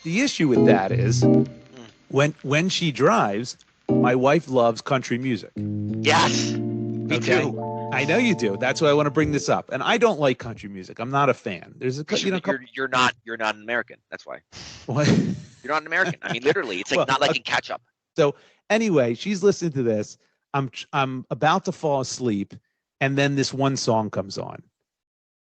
The issue with that is when she drives, my wife loves country music. Yes, me too. I know you do. That's why I want to bring this up. And I don't like country music. I'm not a fan. There's a You're not an American. That's why. What? You're not an American. I mean, literally, it's like well, not like in catch up. So anyway, she's listening to this. I'm about to fall asleep, and then this one song comes on.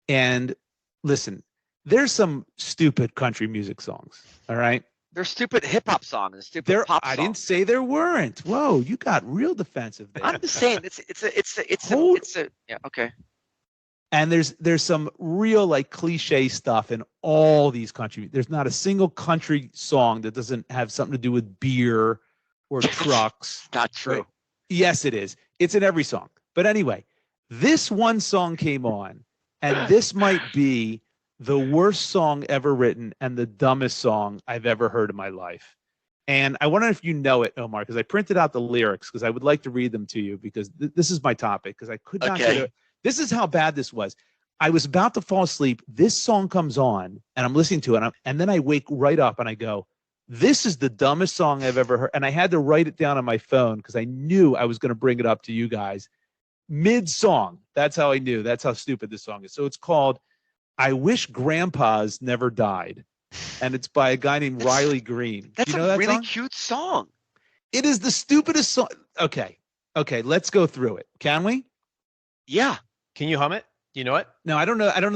And listen, there's some stupid country music songs. All right. They're stupid hip hop songs and stupid pop songs. I didn't say there weren't. Whoa, you got real defensive there. I'm just saying it's a yeah, okay. And there's some real like cliche stuff in all these country. There's not a single country song that doesn't have something to do with beer or trucks. Not true. Right? Yes, it is. It's in every song. But anyway, this one song came on, and this might be the worst song ever written and the dumbest song I've ever heard in my life. And I wonder if you know it, Omar, because I printed out the lyrics because I would like to read them to you because this is my topic because I could not get it. This is how bad this was. I was about to fall asleep. This song comes on and I'm listening to it. And then I wake right up and I go, this is the dumbest song I've ever heard. And I had to write it down on my phone because I knew I was going to bring it up to you guys mid-song. That's how I knew. That's how stupid this song is. So it's called I Wish Grandpas Never Died. And it's by a guy named Riley Green. That's you know a that really song? Cute song. It is the stupidest song. Okay, let's go through it. Can we? Yeah. Can you hum it? Do you know it? No, I don't know. I don't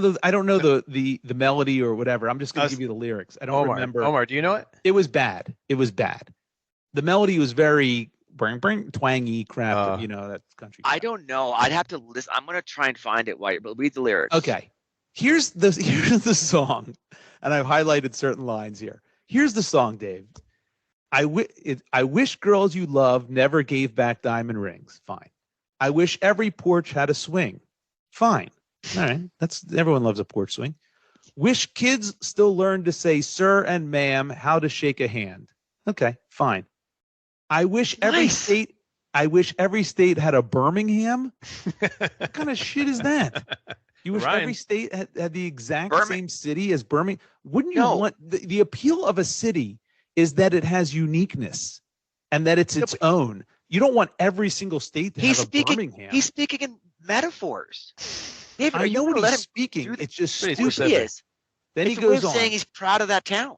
know the melody or whatever. I'm just going to give you the lyrics. I don't remember. Omar, do you know it? It was bad. The melody was very twangy crap. That's country crap. I don't know. I'd have to listen. I'm going to try and find it. But read the lyrics. Okay. Here's the song, and I've highlighted certain lines here. Here's the song, Dave. I wish girls you love never gave back diamond rings. Fine. I wish every porch had a swing. Fine. All right. Everyone loves a porch swing. Wish kids still learn to say sir and ma'am, how to shake a hand. Okay, fine. I wish every state had a Birmingham. What kind of shit is that? You wish every state had the exact same city as Birmingham? Wouldn't you want the appeal of a city is that it has uniqueness and that it's its own. You don't want every single state to have a Birmingham. He's speaking in metaphors. David, I know what he's speaking. It's just stupid. He is. Then he goes on saying he's proud of that town.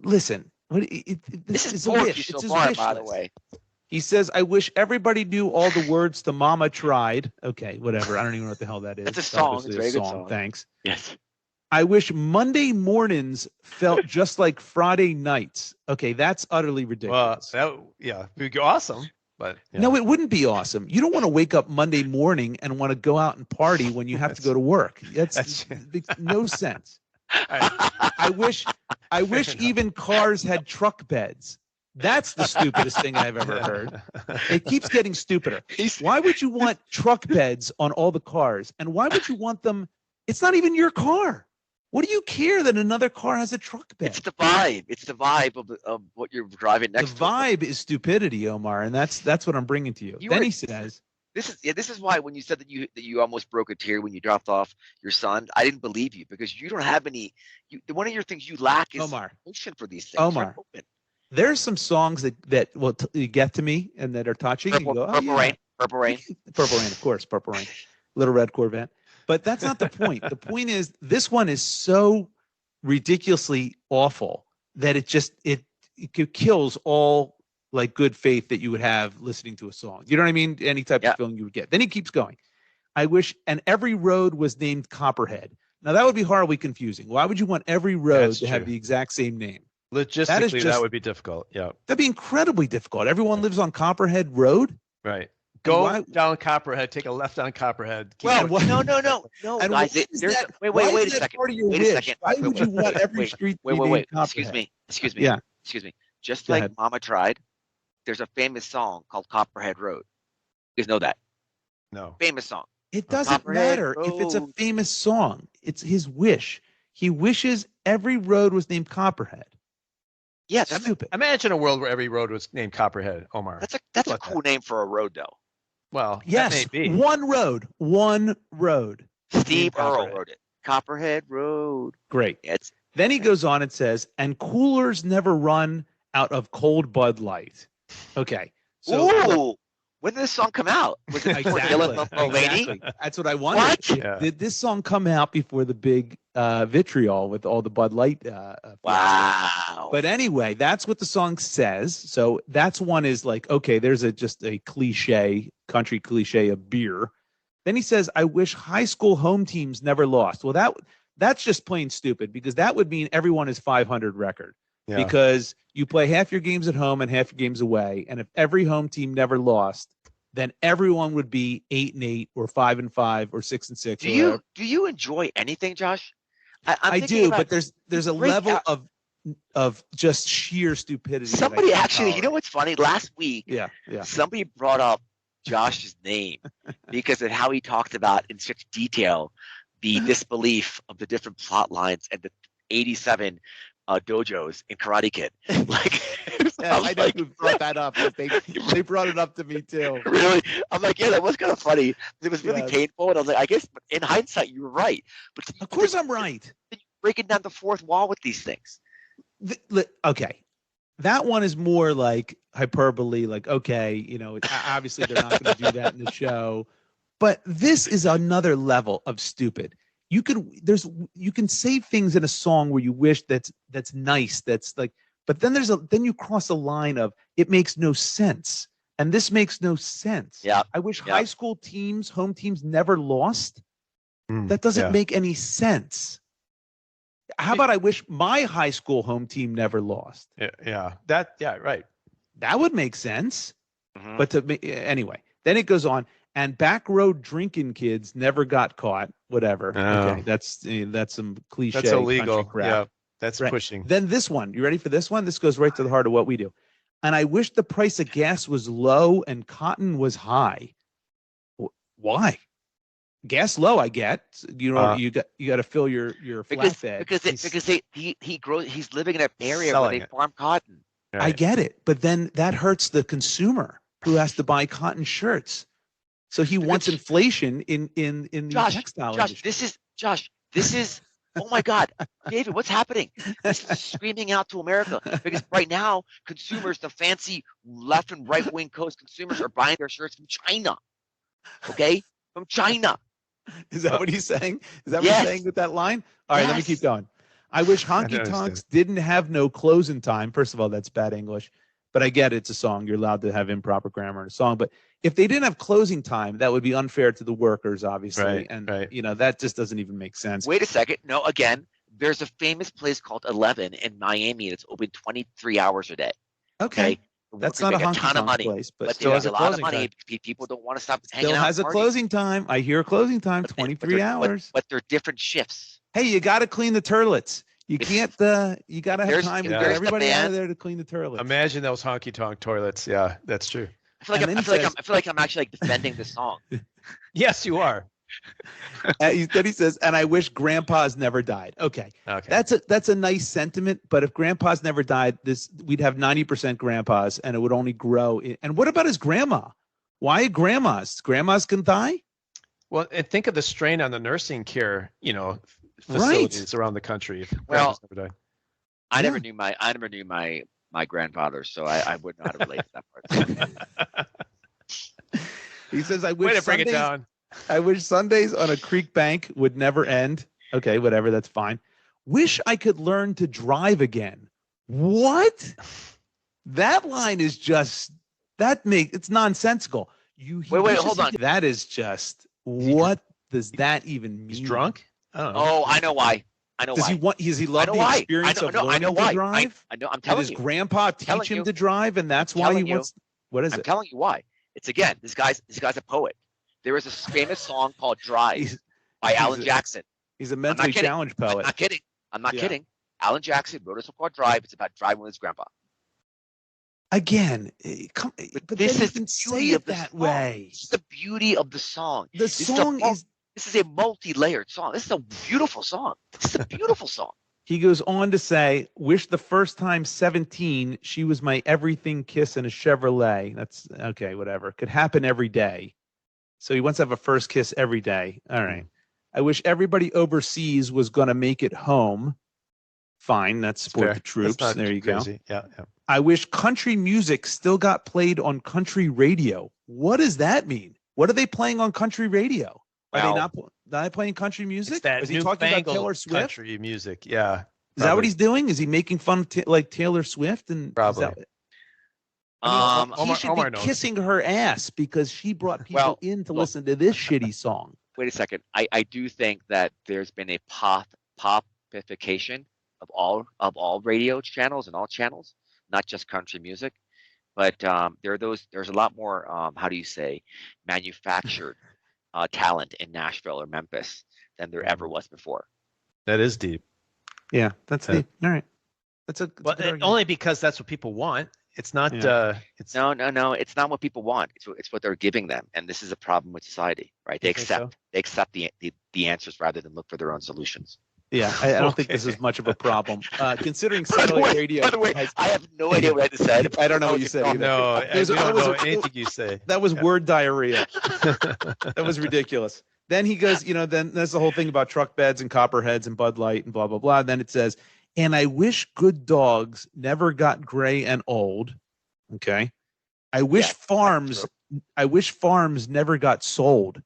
Listen. This is bullshit so far, by the way. He says, I wish everybody knew all the words to Mama Tried. Okay, whatever. I don't even know what the hell that is. It's a song. It's a very good song. Thanks. Yes. I wish Monday mornings felt just like Friday nights. Okay, that's utterly ridiculous. Well, it would be awesome. But no, it wouldn't be awesome. You don't want to wake up Monday morning and want to go out and party when you have to go to work. That makes no sense. I wish even cars had truck beds. That's the stupidest thing I've ever heard. It keeps getting stupider. Why would you want truck beds on all the cars? And why would you want them? It's not even your car. What do you care that another car has a truck bed? It's the vibe. It's the vibe of what you're driving next to. The vibe is stupidity, Omar, and that's what I'm bringing to you. Then he says, this is why when you said that you almost broke a tear when you dropped off your son, I didn't believe you because you don't have any. One of your things you lack is emotion for these things. Omar, there's some songs that will get to me and that are touching. Purple Rain, Purple Rain, of course, Purple Rain, Little Red Corvette. But that's not the point. The point is this one is so ridiculously awful that it kills all like good faith that you would have listening to a song. You know what I mean? Any type of feeling you would get. Then he keeps going. I wish, and every road was named Copperhead. Now that would be horribly confusing. Why would you want every road to have the exact same name? Logistically, that would be difficult. Yeah. That'd be incredibly difficult. Everyone lives on Copperhead Road. Right. Go down Copperhead, take a left on Copperhead. No, guys. Wait a second. Wait a second. Why would you want every street to be named Copperhead? Excuse me. Yeah. Excuse me. Just like Mama Tried, there's a famous song called Copperhead Road. You guys know that? No. Famous song. It doesn't matter if it's a famous song. It's his wish. He wishes every road was named Copperhead. Yeah, that's stupid. Imagine a world where every road was named Copperhead, Omar. That's a cool name for a road, though. Well, yes, that may be. One road. Steve Earle wrote it. Copperhead Road. Great. Then he goes on and says, and coolers never run out of cold Bud Light. Okay. So ooh, when did this song come out? Was it before Dylan Mulvaney? Exactly. That's what I wondered. What? Yeah. Did this song come out before the big vitriol with all the Bud Light? Wow. But anyway, that's what the song says. So that's one is like, okay, there's just a cliche, country cliche of beer. Then he says, I wish high school home teams never lost. Well, that's just plain stupid because that would mean everyone is 500 record. Yeah. Because you play half your games at home and half your games away. And if every home team never lost, then everyone would be 8-8 or 5-5 or 6-6. Do you enjoy anything, Josh? I do, but there's a level of just sheer stupidity. Somebody actually, you know what's funny? Last week, yeah, somebody brought up Josh's name because of how he talked about in such detail the disbelief of the different plot lines and the 87 dojos in Karate Kid. Like, yeah, I know who brought that up. They brought it up to me too. Really? I'm like, yeah, that was kind of funny. It was really painful, and I was like, I guess in hindsight you were right. But of course I'm right. Breaking down the fourth wall with these things. Okay, that one is more like hyperbole. Like, okay, obviously they're not going to do that in the show, but this is another level of stupid. You can say things in a song where you wish that's nice. That's like, but then then you cross a line of it makes no sense, and this makes no sense. Yeah, I wish high school teams, home teams, never lost. That doesn't make any sense. How about I wish my high school home team never lost? Yeah, right. That would make sense. Mm-hmm. But anyway, then it goes on. And back road drinking kids never got caught. Whatever. Oh. Okay, that's some cliche. That's illegal. Crap. Yeah, that's right. pushing. Then this one. You ready for this one? This goes right to the heart of what we do. And I wish the price of gas was low and cotton was high. Why? Gas low, I get. You got to fill your flatbed because he's living in an area where they farm cotton. Right. I get it, but then that hurts the consumer who has to buy cotton shirts. So he wants inflation in the textile industry. This is oh my God, David, what's happening? This is screaming out to America because right now consumers, the fancy left and right wing coast consumers are buying their shirts from China. Okay, from China. Is that what he's saying? Is that what he's saying with that line? All right, let me keep going. I wish honky tonks didn't have no closing time. First of all, that's bad English, but I get it's a song. You're allowed to have improper grammar in a song. But if they didn't have closing time, that would be unfair to the workers, obviously. Right, and, right. That just doesn't even make sense. Wait a second. No, again, there's a famous place called 11 in Miami that's open 23 hours a day. Okay. That's not a honky tonk place, but still has a lot of money. People don't want to stop hanging out. Still has a closing time. I hear a closing time, 23 hours. But they're different shifts. Hey, you got to clean the toilets. You can't. You got to have time to get everybody out of there to clean the toilets. Imagine those honky tonk toilets. Yeah, that's true. I feel like I'm actually defending the song. Yes, you are. Then he says, and I wish grandpas never died. Okay. That's a nice sentiment, but if grandpas never died, we'd have 90% grandpas and it would only grow. And what about his grandma? Why grandmas? Grandmas can die? Well, and think of the strain on the nursing care, facilities around the country. If grandpas never died. I never knew my grandfather, so I wouldn't know how to relate to that part. He says, I wish way to bring it down. I wish Sundays on a creek bank would never end. Okay, whatever, that's fine. Wish I could learn to drive again. What? That line is just it's nonsensical. Wait, hold on. That is just what does that even mean? He's drunk? Oh, I know why. Does he love the experience of learning to drive? I know. I'm telling you. Did his grandpa teach him to drive, and that's why he wants? What is it? I'm telling you why. It's again. This guy's a poet. There is a famous song called "Drive" by Alan Jackson. He's a mentally challenged poet. I'm not kidding. Alan Jackson wrote a song called "Drive." It's about driving with his grandpa. Again, but this is the beauty of that way. It's the beauty of the song. This is a multi-layered song. This is a beautiful song. This is a beautiful song. He goes on to say, wish the first time 17, she was my everything kiss in a Chevrolet. That's okay, whatever. Could happen every day. So he wants to have a first kiss every day. All right. I wish everybody overseas was going to make it home. Fine, that's support Fair. the troops. That's not There you crazy. go. Yeah. I wish country music still got played on country radio. What does that mean? What are they playing on country radio? Are they not playing country music? It's that Is he talking about Taylor Swift? country music. Yeah. Is that what he's doing? Is he making fun of like Taylor Swift? And Probably. he should be kissing her ass because she brought people in to listen to this shitty song. Wait a second. I do think that there's been a popification of all radio channels and all channels, not just country music, but there's a lot more how do you say manufactured talent in Nashville or Memphis than there ever was before. That is deep. Yeah, that's deep. All right, that's a only because that's what people want. It's not. It's no. It's not what people want. It's what they're giving them, and this is a problem with society, right? They accept the answers rather than look for their own solutions. Yeah, I don't think this is much of a problem. Considering satellite radio. By the way, I have no idea what I just said. I don't know what you said either. No, I don't know anything you say. That was word diarrhea. That was ridiculous. Then he goes, then there's the whole thing about truck beds and copperheads and Bud Light and blah, blah, blah. And then it says, and I wish good dogs never got gray and old. Okay. I wish farms never got sold.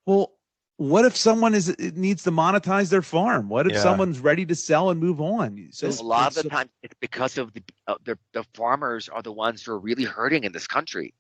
Well, what if someone needs to monetize their farm? What if someone's ready to sell and move on? So a lot of the time, it's because of the farmers are the ones who are really hurting in this country,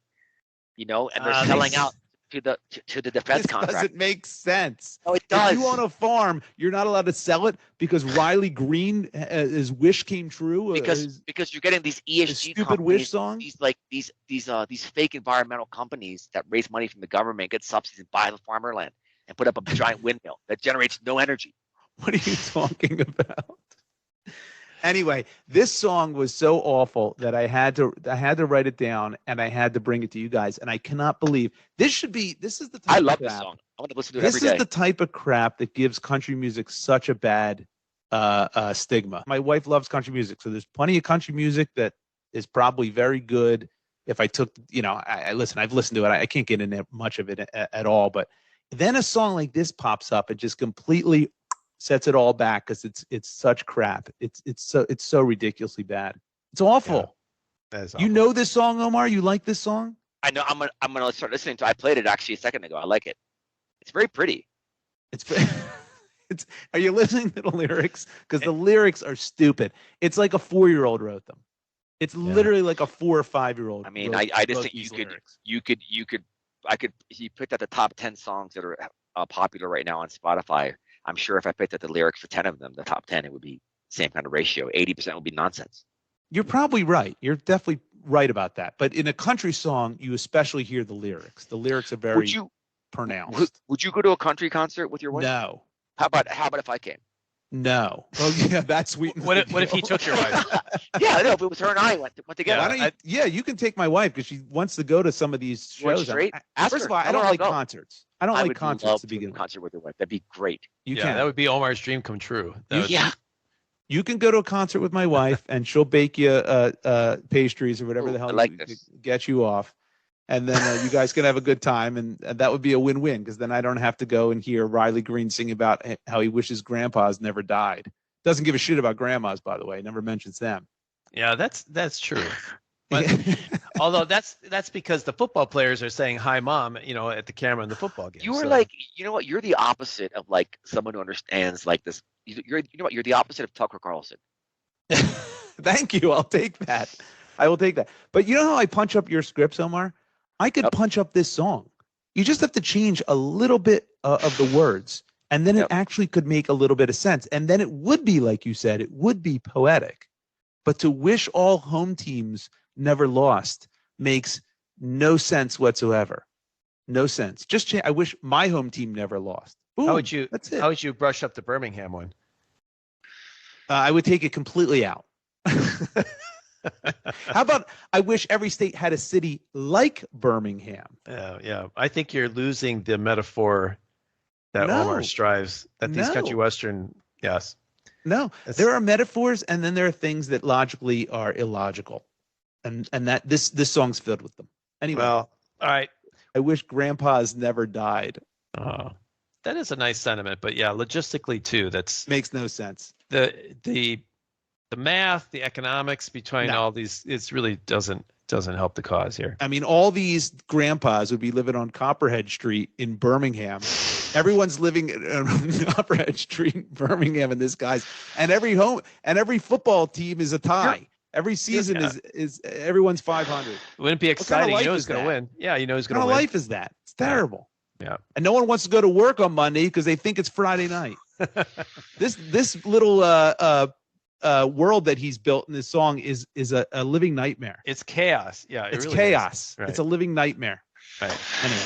and they're selling out to the defense contract. Doesn't make sense. No, it does. If you own a farm, you're not allowed to sell it because Riley Green, his wish came true. Because you're getting these ESG stupid companies, wish song. These fake environmental companies that raise money from the government, get subsidies, and buy the farmer land and put up a giant windmill that generates no energy. What are you talking about? Anyway, this song was so awful that I had to write it down and I had to bring it to you guys. And I cannot believe this is the type I love this song. I want to listen to it every day. This is the type of crap that gives country music such a bad stigma. My wife loves country music, so there's plenty of country music that is probably very good. If I took, I listen, I've listened to it. I can't get into much of it at all, but then a song like this pops up, it just completely sets it all back because it's such crap. It's so ridiculously bad. It's awful. Yeah, that is awful. You know this song, Omar? You like this song? I know. I'm gonna start listening to it. I played it actually a second ago. I like it. It's very pretty. Are you listening to the lyrics? Because the lyrics are stupid. It's like a 4-year-old wrote them. It's literally like a 4 or 5-year-old. I mean, I just think you picked out the top 10 songs that are popular right now on Spotify. I'm sure if I picked out the lyrics for 10 of them, the top 10, it would be the same kind of ratio. 80% would be nonsense. You're probably right. You're definitely right about that. But in a country song, you especially hear the lyrics. The lyrics are very pronounced. Would you go to a country concert with your wife? No. How about if I came? No. Oh yeah, that's sweet. What if he took your wife? Yeah, no. If it was her and I went together. You can take my wife because she wants to go to some of these shows. First of all, I don't like concerts. I don't like concerts to begin with. Concert with your wife. That'd be great. You can. That would be Omar's dream come true. You can go to a concert with my wife, and she'll bake you pastries or whatever the hell get you off, and then you guys can have a good time, and that would be a win-win because then I don't have to go and hear Riley Green sing about how he wishes grandpas never died. Doesn't give a shit about grandmas, by the way. Never mentions them. Yeah, that's true. But although that's because the football players are saying hi, mom, at the camera in the football game. You were like, you know what? You're the opposite of like someone who understands like this. You're the opposite of Tucker Carlson. Thank you. I'll take that. I will take that. But you know how I punch up your scripts, Omar? I could punch up this song. You just have to change a little bit of the words, and then it actually could make a little bit of sense. And then it would be, like you said, it would be poetic. But to wish all home teams never lost makes no sense whatsoever. No sense. Just I wish my home team never lost. Boom, how would you brush up the Birmingham one? I would take it completely out. How about I wish every state had a city like Birmingham? Yeah. I think you're losing the metaphor that Omar strives, that these country western, yes. No, there are metaphors, and then there are things that logically are illogical. And that this song's filled with them. Anyway. Well, all right. I wish grandpas never died. That is a nice sentiment, but yeah, logistically too, that's makes no sense. The the math, the economics between No. all these, it's really doesn't help the cause here. I mean, all these grandpas would be living on Copperhead Street in Birmingham. Everyone's living on Copperhead Street in Birmingham, and this guy's, and every football team is a tie. Every season is everyone's 500. Wouldn't it be exciting? You know who's going to win. Yeah, you know who's going to win. What kind of life is that? It's terrible. Yeah. And no one wants to go to work on Monday because they think it's Friday night. This little world that he's built in this song is a living nightmare. It's chaos. Yeah, It's really chaos. is. Right. It's a living nightmare. Right. Anyway.